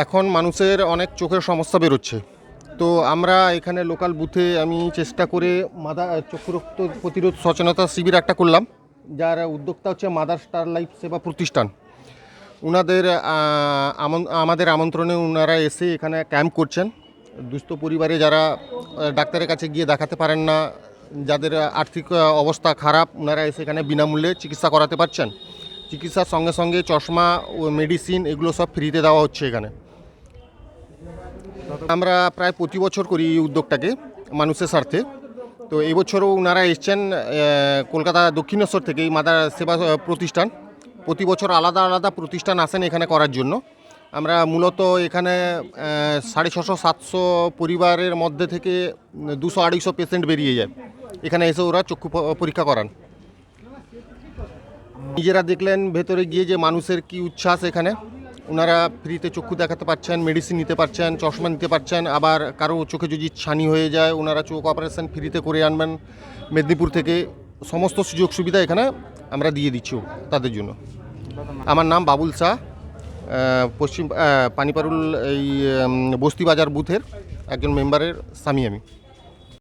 এখন মানুষের অনেক চোখের সমস্যা বেরোচ্ছে। তো আমরা এখানে লোকাল বুথে আমি চেষ্টা করে চক্ষু রোগ প্রতিরোধ সচেতনতা শিবির একটা করলাম, যার উদ্যোক্তা হচ্ছে মাদার স্টার লাইফ সেবা প্রতিষ্ঠান। ওনাদের আমাদের আমন্ত্রণে ওনারা এসে এখানে ক্যাম্প করছেন। দুস্থ পরিবারে যারা ডাক্তারের কাছে গিয়ে দেখাতে পারেন না, যাদের আর্থিক অবস্থা খারাপ, ওনারা এসে এখানে বিনামূল্যে চিকিৎসা করাতে পারছেন। চিকিৎসার সঙ্গে সঙ্গে চশমা ও মেডিসিন এগুলো সব ফ্রিতে দেওয়া হচ্ছে এখানে। আমরা প্রায় প্রতি বছর করি এই উদ্যোগটাকে মানুষের স্বার্থে। তো এই বছরও ওনারা এসছেন কলকাতা দক্ষিণেশ্বর থেকে, এই মাদার সেবা প্রতিষ্ঠান। প্রতি বছর আলাদা আলাদা প্রতিষ্ঠান আসেন এখানে করার জন্য। আমরা মূলত এখানে 650-700 পরিবারের মধ্যে থেকে 200-250 পেশেন্ট বেরিয়ে যায়। এখানে এসে ওরা চক্ষু পরীক্ষা করান। নিজেরা দেখলেন ভেতরে গিয়ে যে মানুষের কি উচ্ছ্বাস এখানে। ওনারা ফ্রিতে চক্ষু দেখাতে পারছেন, মেডিসিন নিতে পারছেন, চশমা নিতে পারছেন। আবার কারো চোখে যদি ছানি হয়ে যায়, ওনারা চোখ অপারেশন ফ্রিতে করে আনবেন মেদিনীপুর থেকে। সমস্ত সুযোগ সুবিধা এখানে আমরা দিয়ে দিচ্ছি তাদের জন্য। আমার নাম বাবুল শাহ, পশ্চিম পানিপারুল এই বস্তিবাজার বুথের একজন মেম্বারের স্বামী আমি।